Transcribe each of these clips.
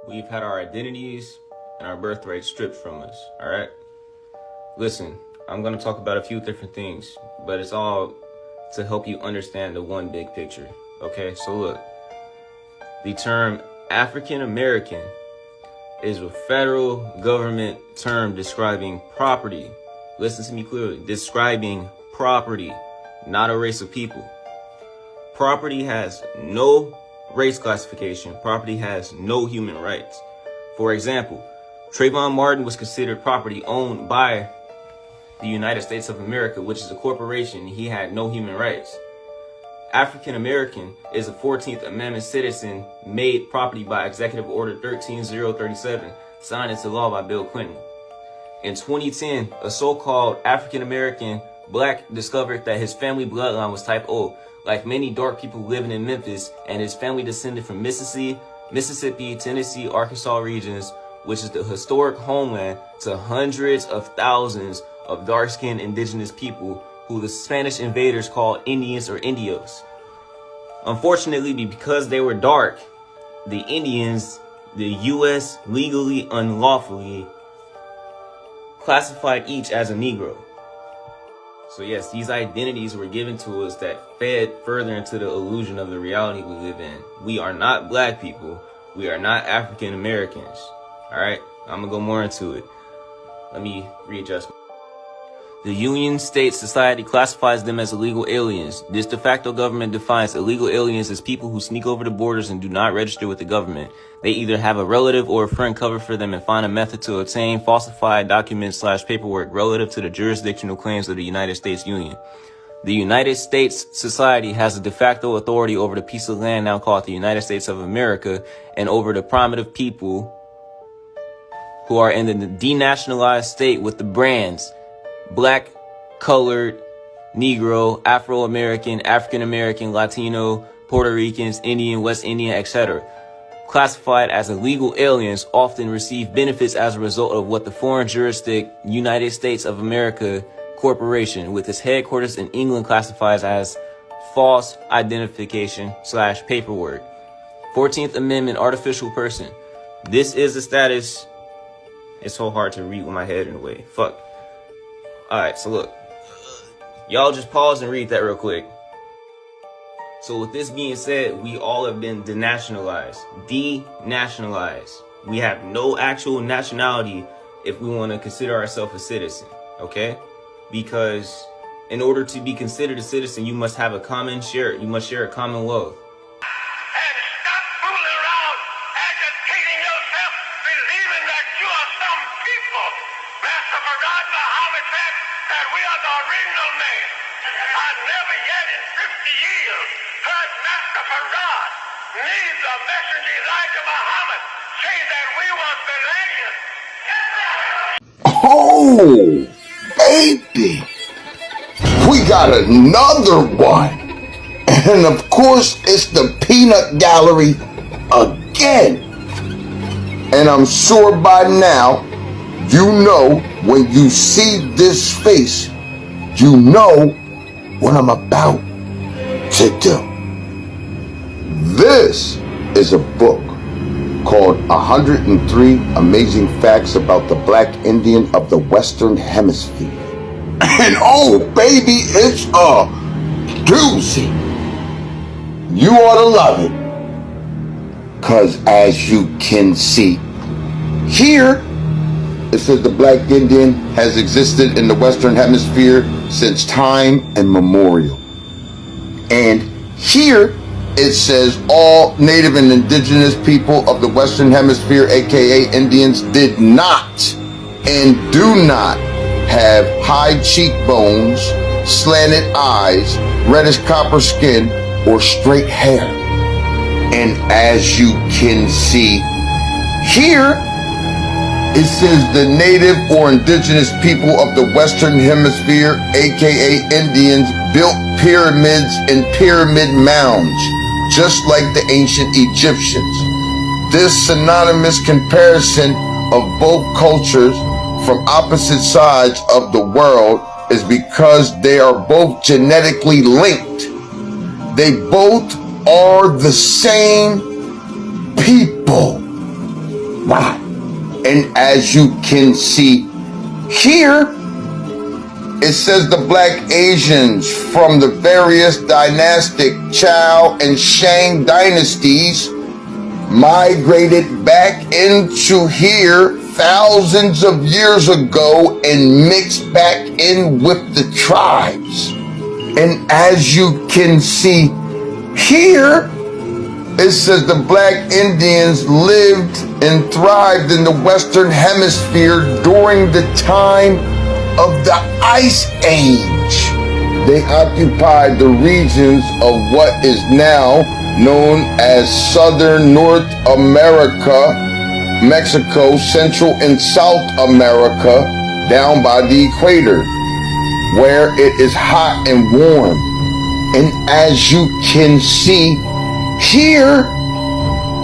We've had our identities and our birthright stripped from us, all right? Listen, I'm going to talk about a few different things, but it's all to help you understand the one big picture, okay? So look, the term African American is a federal government term describing property. Listen to me clearly, describing property, not a race of people. Property has no race classification. Property has no human rights. For example, Trayvon Martin was considered property owned by the United States of America, which is a corporation. He had no human rights. African American is a 14th Amendment citizen made property by Executive Order 13037, signed into law by Bill Clinton. In 2010, a so-called African American black discovered that his family bloodline was type O, like many dark people living in Memphis, and his family descended from Mississippi, Tennessee, Arkansas regions, which is the historic homeland to hundreds of thousands of dark-skinned indigenous people who the Spanish invaders called Indians or Indios. Unfortunately, because they were dark, the Indians, the U.S. legally, unlawfully classified each as a Negro. So yes, these identities were given to us that fed further into the illusion of the reality we live in. We are not black people. We are not African Americans. All right, I'm gonna go more into it. Let me readjust. The Union States Society classifies them as illegal aliens. This de facto government defines illegal aliens as people who sneak over the borders and do not register with the government. They either have a relative or a friend cover for them and find a method to obtain falsified documents / paperwork relative to the jurisdictional claims of the United States Union. The United States Society has a de facto authority over the piece of land now called the United States of America and over the primitive people who are in the denationalized state with the brands Black, Colored, Negro, Afro-American, African-American, Latino, Puerto Ricans, Indian, West Indian, etc. Classified as illegal aliens often receive benefits as a result of what the foreign jurisdiction United States of America Corporation with its headquarters in England classifies as false identification / paperwork. 14th Amendment artificial person. This is the status. It's so hard to read with my head in the way. Fuck. Alright, so look. Y'all just pause and read that real quick. So with this being said, we all have been denationalized. Denationalized. We have no actual nationality if we want to consider ourselves a citizen. Okay? Because in order to be considered a citizen, you must have a common share. You must share a common wealth. And stop fooling around, agitating yourself, believing that you are some people. Master Farad Muhammad said that we are the original man. I never yet in 50 years heard Master Farad, neither Messenger Elijah Muhammad, say that we was the land. Oh, baby, we got another one. And of course, it's the peanut gallery again. And I'm sure by now, you know when you see this face, you know what I'm about to do. This is a book called 103 Amazing Facts About the Black Indian of the Western Hemisphere. And oh baby, it's a doozy. You ought to love it. Cause as you can see here, it says the Black Indian has existed in the Western Hemisphere since time immemorial. And here it says all native and indigenous people of the Western Hemisphere, aka Indians, did not and do not have high cheekbones, slanted eyes, reddish copper skin, or straight hair. And as you can see here, it says the native or indigenous people of the Western Hemisphere, aka Indians, built pyramids and pyramid mounds, just like the ancient Egyptians. This synonymous comparison of both cultures from opposite sides of the world is because they are both genetically linked. They both are the same people. Why? And as you can see here, it says the Black Asians from the various dynastic Chow and Shang dynasties migrated back into here thousands of years ago and mixed back in with the tribes. And as you can see here, it says the Black Indians lived and thrived in the Western Hemisphere during the time of the Ice Age. They occupied the regions of what is now known as Southern North America, Mexico, Central and South America, down by the equator, where it is hot and warm. And as you can see here,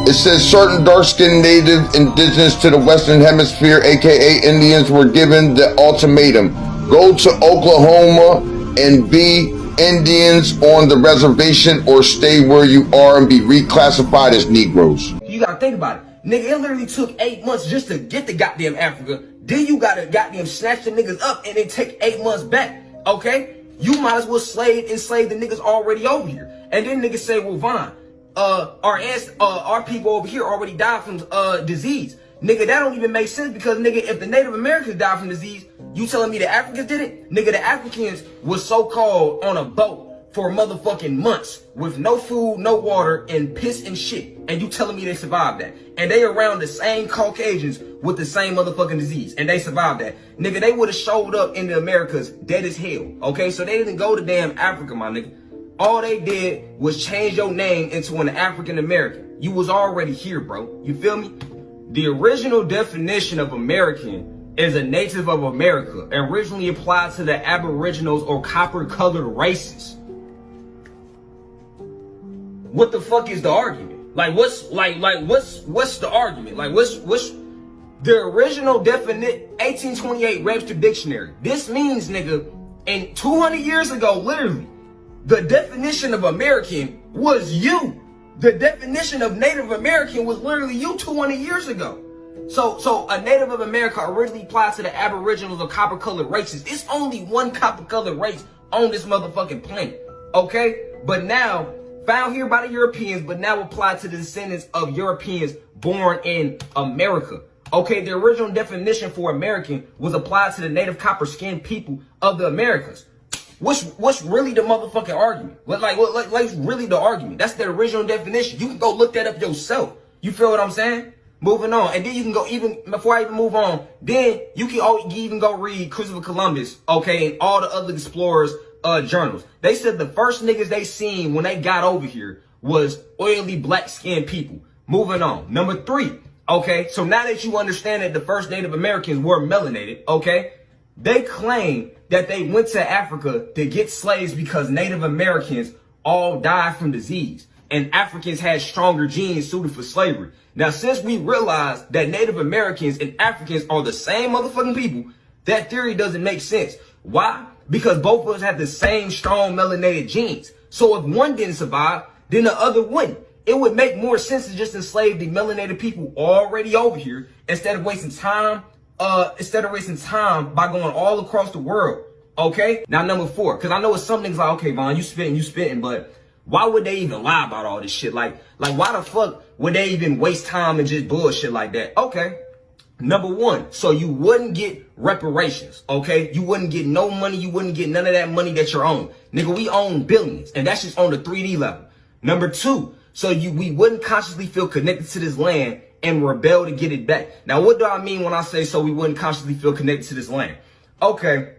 it says certain dark-skinned native indigenous to the Western Hemisphere, aka Indians, were given the ultimatum: go to Oklahoma and be Indians on the reservation, or stay where you are and be reclassified as Negroes. You gotta think about it. Nigga, it literally took 8 months just to get to goddamn Africa. Then you gotta goddamn snatch the niggas up and then take 8 months back, okay? You might as well enslave the niggas already over here. And then niggas say, well, Vaughn, our people over here already died from disease. Nigga, that don't even make sense, because nigga, if the Native Americans died from disease, you telling me the Africans did it? Nigga, the Africans was so-called on a boat for motherfucking months with no food, no water, and piss and shit. And you telling me they survived that? And they around the same Caucasians with the same motherfucking disease, and they survived that. Nigga, they would have showed up in the Americas dead as hell, okay? So they didn't go to damn Africa, my nigga. All they did was change your name into an African American. You was already here, bro. You feel me? The original definition of American is a native of America, and originally applied to the Aboriginals or copper-colored races. What the fuck is the argument? Like what's the argument? Like what's the original definite 1828 Webster Dictionary? This means, nigga, and 200 years ago, literally, the definition of American was you. The definition of Native American was literally you 200 years ago. So a Native of America originally applied to the Aboriginals or copper-colored races. It's only one copper-colored race on this motherfucking planet, okay? But now, found here by the Europeans, but now applied to the descendants of Europeans born in America. Okay, the original definition for American was applied to the native copper-skinned people of the Americas. What's really the motherfucking argument? What's really the argument? That's the original definition. You can go look that up yourself. You feel what I'm saying? Moving on. And then you can go, even before I even move on, then you can even go read Christopher Columbus, okay, and all the other explorers journals. They said the first niggas they seen when they got over here was oily black skinned people. Moving on. Number 3, okay, so now that you understand that the first Native Americans were melanated, okay, they claim that they went to Africa to get slaves because Native Americans all died from disease and Africans had stronger genes suited for slavery. Now, since we realize that Native Americans and Africans are the same motherfucking people, that theory doesn't make sense. Why? Because both of us have the same strong melanated genes. So if one didn't survive, then the other wouldn't. It would make more sense to just enslave the melanated people already over here instead of wasting time by going all across the world. Okay? Now, number 4, because I know it's some things like, okay, Vaughn, you spitting, but why would they even lie about all this shit? Like why the fuck would they even waste time and just bullshit like that? Okay. Number 1, so you wouldn't get reparations, okay? You wouldn't get no money. You wouldn't get none of that money that you're own. Nigga, we own billions, and that's just on the 3D level. Number 2, so we wouldn't consciously feel connected to this land and rebel to get it back. Now, what do I mean when I say so we wouldn't consciously feel connected to this land? Okay.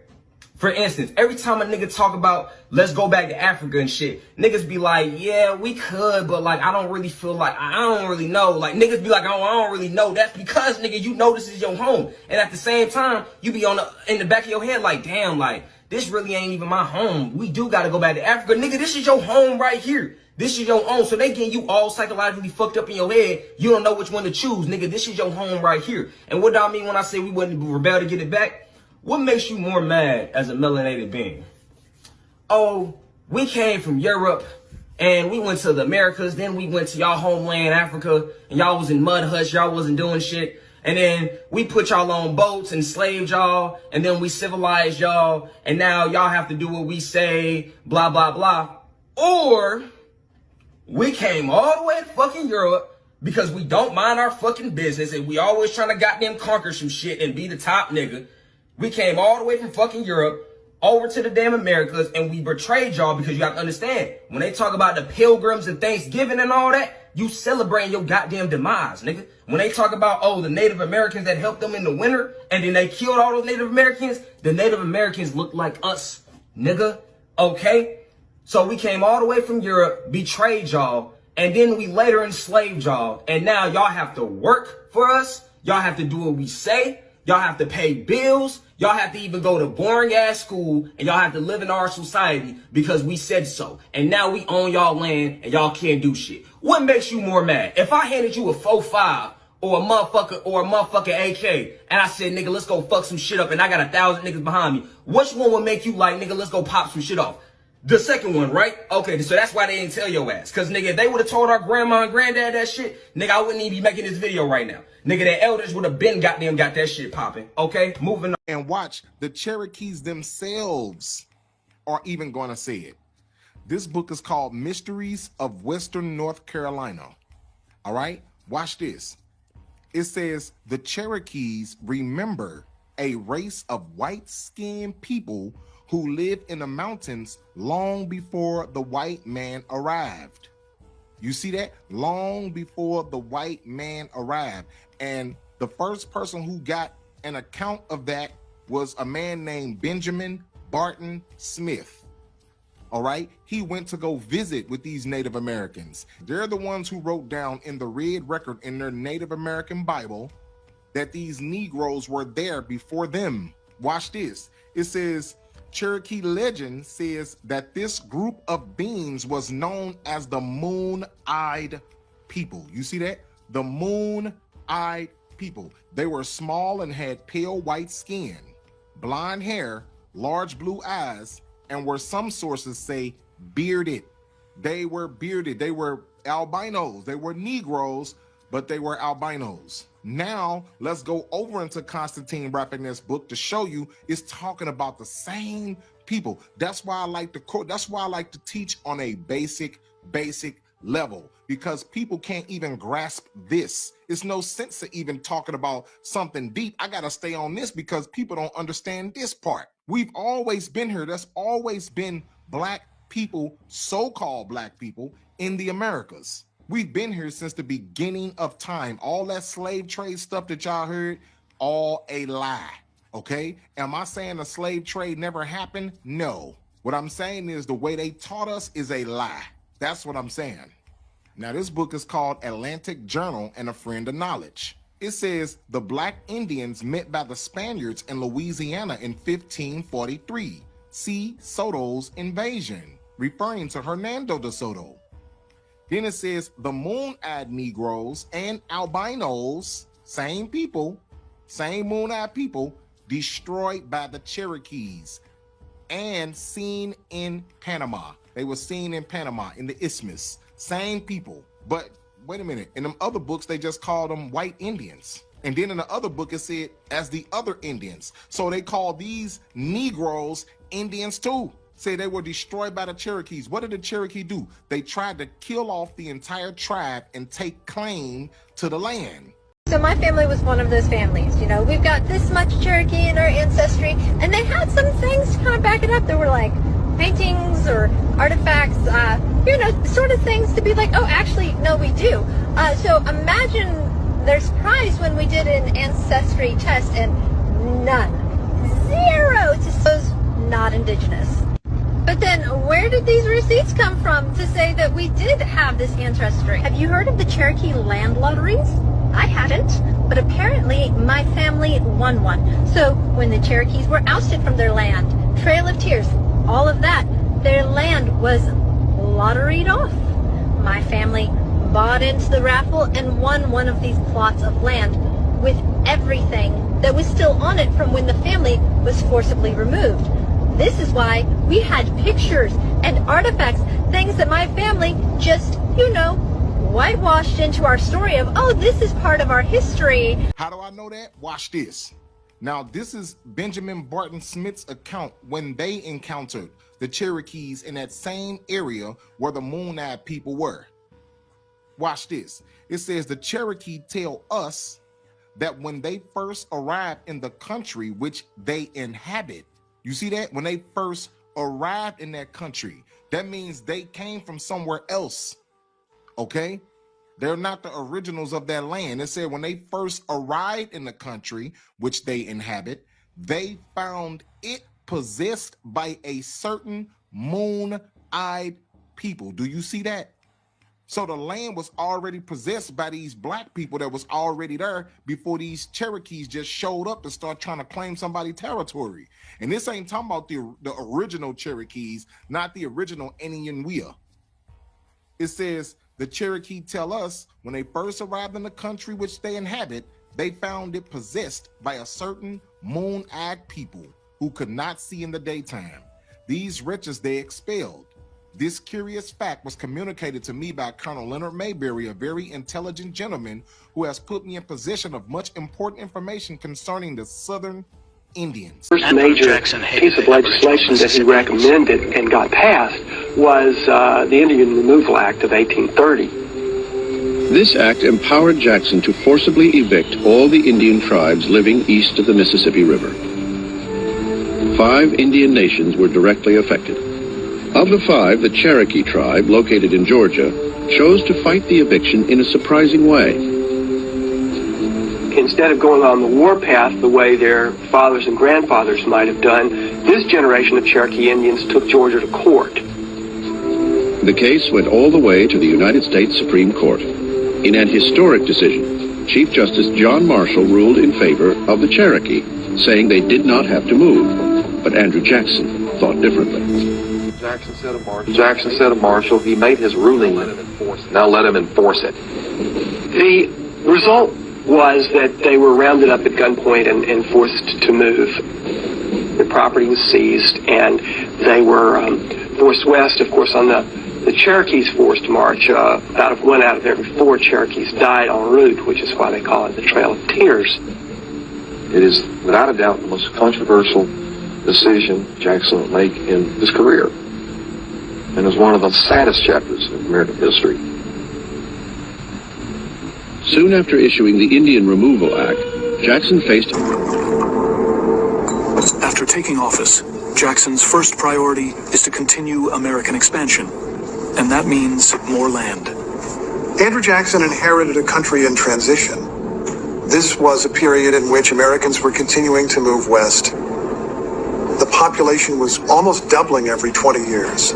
For instance, every time a nigga talk about let's go back to Africa and shit, niggas be like, yeah, we could, but like I don't really feel like, I don't really know. Like niggas be like, oh, I don't really know. That's because, nigga, you know this is your home. And at the same time, you be in the back of your head like, damn, like this really ain't even my home. We do gotta go back to Africa. Nigga, this is your home right here. This is your own. So they getting you all psychologically fucked up in your head. You don't know which one to choose. Nigga, this is your home right here. And what do I mean when I say we wouldn't rebel to get it back? What makes you more mad as a melanated being? Oh, we came from Europe. And we went to the Americas, then we went to y'all homeland, Africa, and y'all was in mud huts, y'all wasn't doing shit. And then we put y'all on boats, enslaved y'all, and then we civilized y'all, and now y'all have to do what we say, blah, blah, blah. Or we came all the way to fucking Europe because we don't mind our fucking business and we always trying to goddamn conquer some shit and be the top nigga. We came all the way from fucking Europe over to the damn Americas and we betrayed y'all because you have to understand, when they talk about the pilgrims and Thanksgiving and all that, you celebrating your goddamn demise, nigga. When they talk about, oh, the Native Americans that helped them in the winter and then they killed all those Native Americans, the Native Americans look like us, nigga, okay? So we came all the way from Europe, betrayed y'all, and then we later enslaved y'all. And now y'all have to work for us. Y'all have to do what we say. Y'all have to pay bills. Y'all have to even go to boring ass school and y'all have to live in our society because we said so. And now we own y'all land and y'all can't do shit. What makes you more mad? If I handed you a 4.5 or a motherfucking AK and I said, nigga, let's go fuck some shit up and I got 1,000 niggas behind me, which one would make you like, nigga, let's go pop some shit off? The second one, right? Okay, so that's why they didn't tell your ass. Cause nigga, if they would have told our grandma and granddad that shit, nigga, I wouldn't even be making this video right now. Nigga, the elders would have been got that shit popping. Okay, moving on. And watch, the Cherokees themselves are even going to say it. This book is called Mysteries of Western North Carolina. All right, watch this. It says the Cherokees remember a race of white-skinned people who lived in the mountains long before the white man arrived. You see that? Long before the white man arrived. And the first person who got an account of that was a man named Benjamin Barton Smith. All right? He went to go visit with these Native Americans. They're the ones who wrote down in the red record in their Native American Bible that these Negroes were there before them. Watch this. It says, Cherokee legend says that this group of beings was known as the Moon-Eyed People. You see that? The Moon-Eyed People. They were small and had pale white skin, blonde hair, large blue eyes, and were, some sources say, bearded. They were bearded. They were albinos. They were Negroes, but they were albinos. Now, let's go over into Constantine wrapping this book to show you it's talking about the same people. That's why I like to quote, that's why I like to teach on a basic level, because people can't even grasp this. It's no sense to even talking about something deep. I gotta stay on this because people don't understand this part. We've always been here. There's always been black people, so-called black people in the Americas. We've been here since the beginning of time. All that slave trade stuff that y'all heard, all a lie, okay? Am I saying the slave trade never happened? No. What I'm saying is the way they taught us is a lie. That's what I'm saying. Now, this book is called Atlantic Journal and a Friend of Knowledge. It says the black Indians met by the Spaniards in Louisiana in 1543. See Soto's invasion, referring to Hernando de Soto. Then it says the Moon-Eyed Negroes and albinos, same people, same Moon-Eyed people, destroyed by the Cherokees and seen in Panama. They were seen in Panama, in the Isthmus. Same people. But wait a minute, in them other books, they just called them white Indians. And then in the other book, it said as the other Indians. So they call these Negroes Indians too. Say they were destroyed by the Cherokees. What did the Cherokee do? They tried to kill off the entire tribe and take claim to the land. So my family was one of those families. You know, we've got this much Cherokee in our ancestry, and they had some things to kind of back it up. There were like paintings or artifacts, you know, sort of things to be like, oh, actually, no, we do. So imagine their surprise when we did an ancestry test and none, zero to those not indigenous. But then where did these receipts come from to say that we did have this ancestry? Have you heard of the Cherokee land lotteries? I hadn't, but apparently my family won one. So when the Cherokees were ousted from their land, Trail of Tears, all of that, their land was lotteried off. My family bought into the raffle and won one of these plots of land with everything that was still on it from when the family was forcibly removed. This is why we had pictures and artifacts, things that my family just, whitewashed into our story of, oh, this is part of our history. How do I know that? Watch this. Now, this is Benjamin Barton Smith's account when they encountered the Cherokees in that same area where the Moon-eyed people were. Watch this. It says the Cherokee tell us that when they first arrived in the country which they inhabit, you see that? When they first arrived in that country, that means they came from somewhere else. Okay? They're not the originals of that land. It said when they first arrived in the country which they inhabit, they found it possessed by a certain moon-eyed people. Do you see that? So the land was already possessed by these black people that was already there before these Cherokees just showed up and start trying to claim somebody's territory. And this ain't talking about the original Cherokees, not the original Indian. It says the Cherokee tell us when they first arrived in the country which they inhabit, they found it possessed by a certain moon-eyed people who could not see in the daytime. These wretches they expelled. This curious fact was communicated to me by Colonel Leonard Mayberry, a very intelligent gentleman who has put me in possession of much important information concerning the Southern Indians. The first major piece of legislation that he recommended and got passed was the Indian Removal Act of 1830. This act empowered Jackson to forcibly evict all the Indian tribes living east of the Mississippi River. 5 Indian nations were directly affected. Of the 5, the Cherokee tribe, located in Georgia, chose to fight the eviction in a surprising way. Instead of going on the warpath the way their fathers and grandfathers might have done, this generation of Cherokee Indians took Georgia to court. The case went all the way to the United States Supreme Court. In an historic decision, Chief Justice John Marshall ruled in favor of the Cherokee, saying they did not have to move. But Andrew Jackson thought differently. Jackson said of Marshall, he made his ruling, now let him enforce it. The result was that they were rounded up at gunpoint and forced to move. Their property was seized, and they were forced west. Of course, on the Cherokees' forced march, about 1 out of every 4 Cherokees died en route, which is why they call it the Trail of Tears. It is, without a doubt, the most controversial decision Jackson will make in his career, and is one of the saddest chapters in American history. Soon after issuing the Indian Removal Act, Jackson faced... After taking office, Jackson's first priority is to continue American expansion, and that means more land. Andrew Jackson inherited a country in transition. This was a period in which Americans were continuing to move west. The population was almost doubling every 20 years.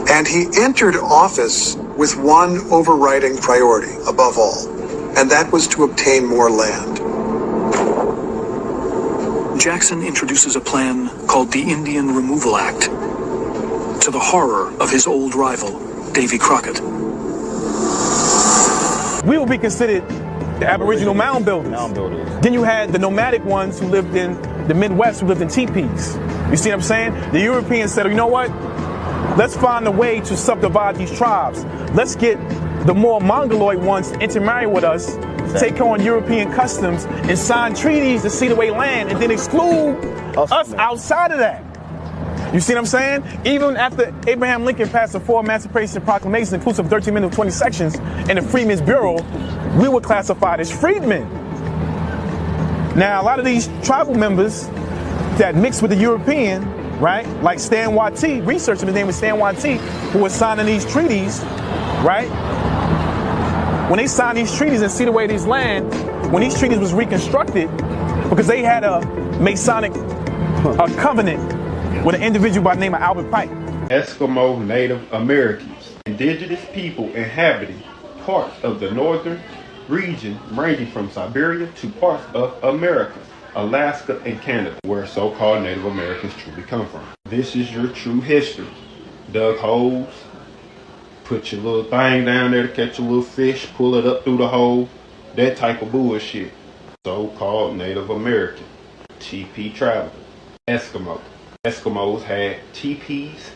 And he entered office with one overriding priority above all, and that was to obtain more land. Jackson introduces a plan called the Indian Removal Act, to the horror of his old rival, Davy Crockett. We will be considered the Aboriginal mound builders. Then you had the nomadic ones who lived in the Midwest, who lived in teepees. You see what I'm saying? The Europeans said, you know what? Let's find a way to subdivide these tribes. Let's get the more Mongoloid ones to intermarry with us, take on European customs, and sign treaties to cede away land, and then exclude us outside of that. You see what I'm saying? Even after Abraham Lincoln passed the 4 Emancipation Proclamations, inclusive of 13 minutes, 20 sections, in the Freedmen's Bureau, we were classified as freedmen. Now, a lot of these tribal members that mixed with the European, right, like Stan Wattie, researcher, his name was Stan Wattie, who was signing these treaties, right? When they signed these treaties and ceded away this land, when these treaties was reconstructed, because they had a Masonic covenant with an individual by the name of Albert Pike. Eskimo Native Americans, indigenous people inhabiting parts of the northern region ranging from Siberia to parts of America, Alaska, and Canada, where so-called Native Americans truly come from. This is your true history. Dug holes, put your little thing down there to catch a little fish, pull it up through the hole, that type of bullshit. So-called Native American, TP traveler, Eskimo. Eskimos had teepees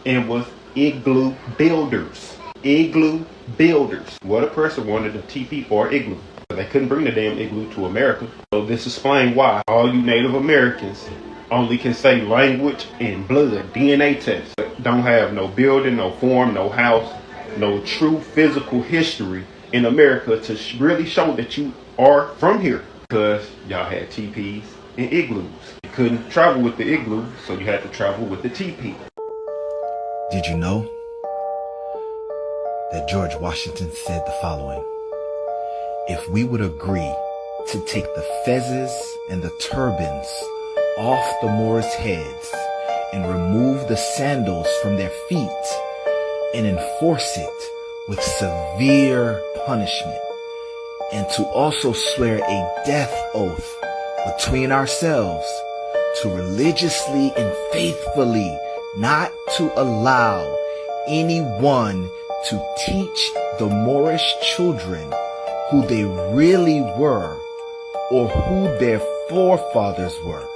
and was igloo builders. Igloo builders. What a person wanted a teepee or igloo. They couldn't bring the damn igloo to America. So this explains why all you Native Americans only can say language and blood, DNA tests. Don't have no building, no form, no house, no true physical history in America to really show that you are from here. Because y'all had teepees and igloos. You couldn't travel with the igloo, so you had to travel with the teepee. Did you know that George Washington said the following? If we would agree to take the fezzes and the turbans off the Moors' heads and remove the sandals from their feet and enforce it with severe punishment, and to also swear a death oath between ourselves to religiously and faithfully not to allow anyone to teach the Moorish children who they really were or who their forefathers were,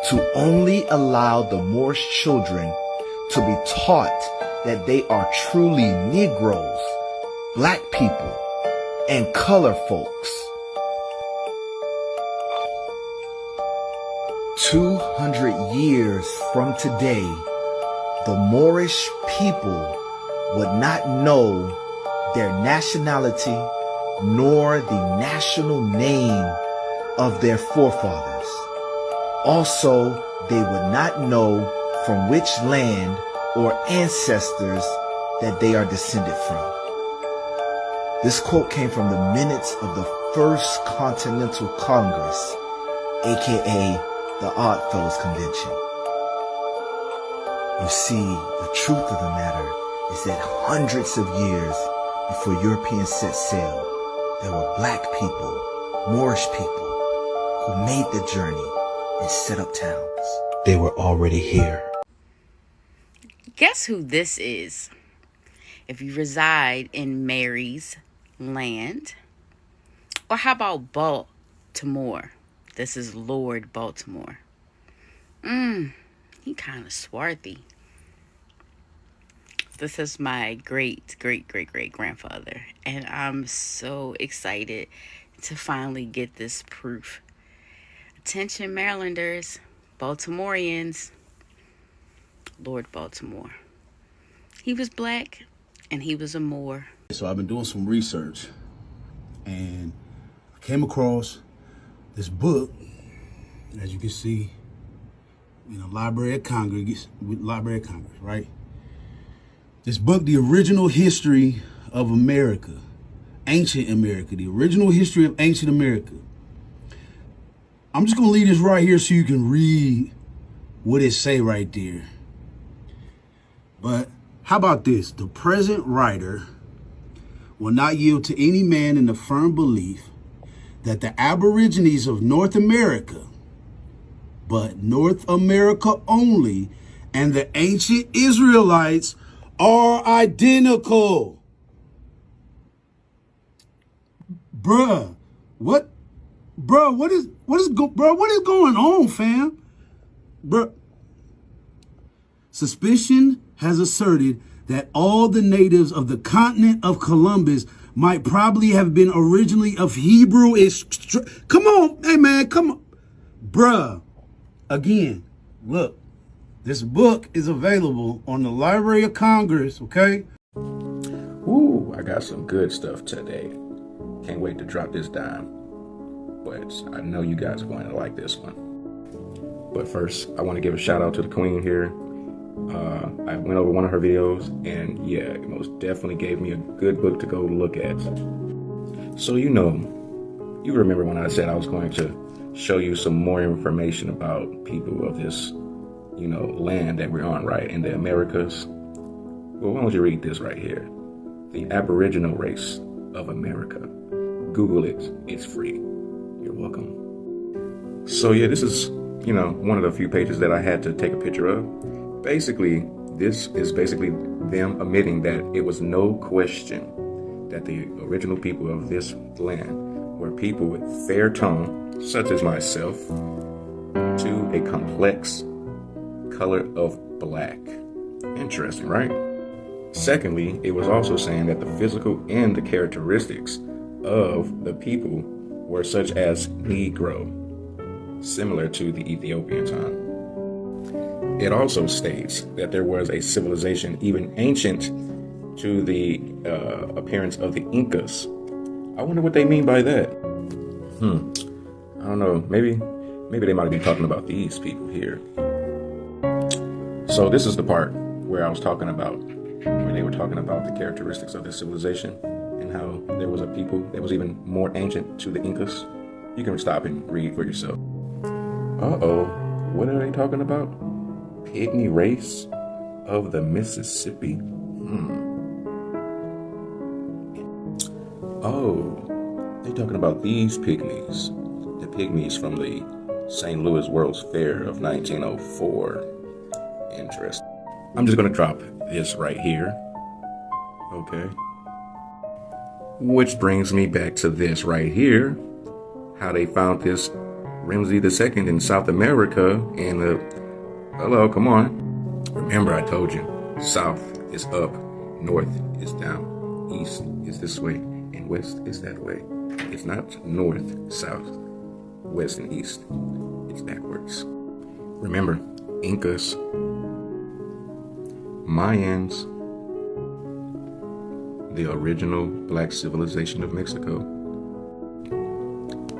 to only allow the Moorish children to be taught that they are truly Negroes, black people, and color folks. 200 years from today, the Moorish people would not know their nationality nor the national name of their forefathers. Also, they would not know from which land or ancestors that they are descended from. This quote came from the minutes of the First Continental Congress, aka the Oddfellows Convention. You see, the truth of the matter is that hundreds of years before Europeans set sail, there were black people, Moorish people, who made the journey and set up towns. They were already here. Guess who this is? If you reside in Mary's land, or how about Baltimore? This is Lord Baltimore. He kind of swarthy. This is my great grandfather, and I'm so excited to finally get this proof. Attention Marylanders, Baltimoreans, Lord Baltimore. He was black and he was a Moor. So I've been doing some research and I came across this book, as you can see, in the Library of Congress, right? This book, The Original History of America, Ancient America, the original history of ancient America. I'm just gonna leave this right here so you can read what it say right there. But how about this? The present writer will not yield to any man in the firm belief that the Aborigines of North America, but North America only, and the ancient Israelites are identical. Bruh, what is going on, fam? Bruh. Suspicion has asserted that all the natives of the continent of Columbus might probably have been originally of Hebrew. Come on, hey man, come on. Bruh, again, look, this book is available on the Library of Congress, okay? Ooh, I got some good stuff today. Can't wait to drop this dime. But I know you guys are going to like this one. But first, I want to give a shout out to the queen here. I went over one of her videos, and yeah, it most definitely gave me a good book to go look at. So you remember when I said I was going to show you some more information about people of this, land that we're on, right, in the Americas? Well, why don't you read this right here? The Aboriginal Race of America. Google it. It's free. You're welcome. So yeah, this is, one of the few pages that I had to take a picture of. Basically, this is basically them admitting that it was no question that the original people of this land were people with fair tone, such as myself, to a complex color of black. Interesting, right? Secondly, it was also saying that the physical and the characteristics of the people were such as Negro, similar to the Ethiopian tongue. It also states that there was a civilization even ancient to the appearance of the Incas. I wonder what they mean by that. I don't know. Maybe they might be talking about these people here. So this is the part where I was talking about, where they were talking about the characteristics of this civilization and how there was a people that was even more ancient to the Incas. You can stop and read for yourself. Uh-oh. What are they talking about? Pygmy race of the Mississippi. Oh, they're talking about these pygmies. The pygmies from the St. Louis World's Fair of 1904. Interesting. I'm just gonna drop this right here. Okay. Which brings me back to this right here. How they found this Ramsey II in South America and hello, come on. Remember I told you, south is up, north is down, east is this way, and west is that way. It's not north, south, west, and east. It's backwards. Remember, Incas, Mayans, the original black civilization of Mexico.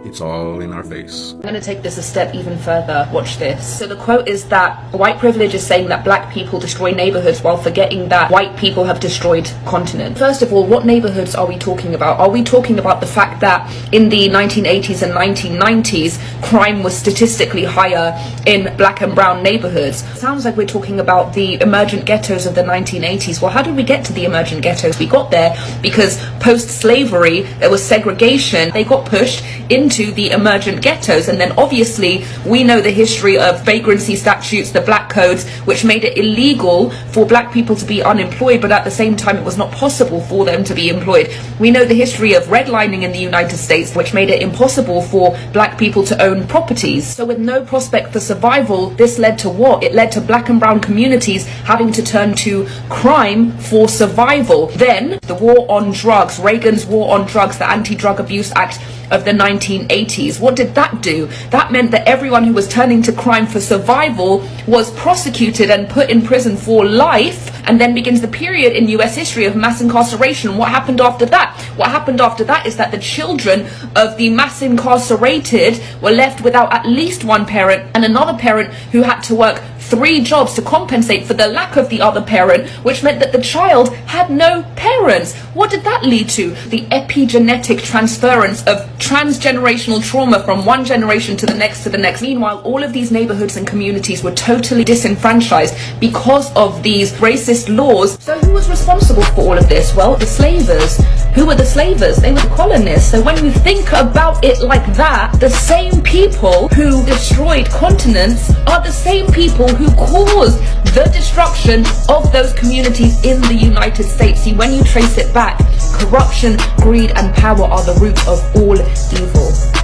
It's all in our face. I'm going to take this a step even further. Watch this. So the quote is that white privilege is saying that black people destroy neighborhoods while forgetting that white people have destroyed continents. First of all, what neighborhoods are we talking about? Are we talking about the fact that in the 1980s and 1990s, crime was statistically higher in black and brown neighborhoods? Sounds like we're talking about the emergent ghettos of the 1980s. Well, how did we get to the emergent ghettos? We got there because post-slavery, there was segregation. They got pushed into the emergent ghettos, and then obviously we know the history of vagrancy statutes, the black codes, which made it illegal for black people to be unemployed, but at the same time it was not possible for them to be employed. We know the history of redlining in the United States, which made it impossible for black people to own properties. So with no prospect for survival, this led to what? It led to black and brown communities having to turn to crime for survival. Then the war on drugs, Reagan's war on drugs, the Anti-Drug Abuse Act of the 1980s. What did that do? That meant that everyone who was turning to crime for survival was prosecuted and put in prison for life, and then begins the period in US history of mass incarceration. What happened after that? What happened after that is that the children of the mass incarcerated were left without at least one parent, and another parent who had to work 3 jobs to compensate for the lack of the other parent, which meant that the child had no parents. What did that lead to? The epigenetic transference of transgenerational trauma from one generation to the next to the next. Meanwhile, all of these neighborhoods and communities were totally disenfranchised because of these racist laws. So who was responsible for all of this? Well, the slavers. Who were the slavers? They were the colonists. So when you think about it like that, the same people who destroyed continents are the same people who caused the destruction of those communities in the United States. See, when you trace it back, corruption, greed, and power are the root of all evil.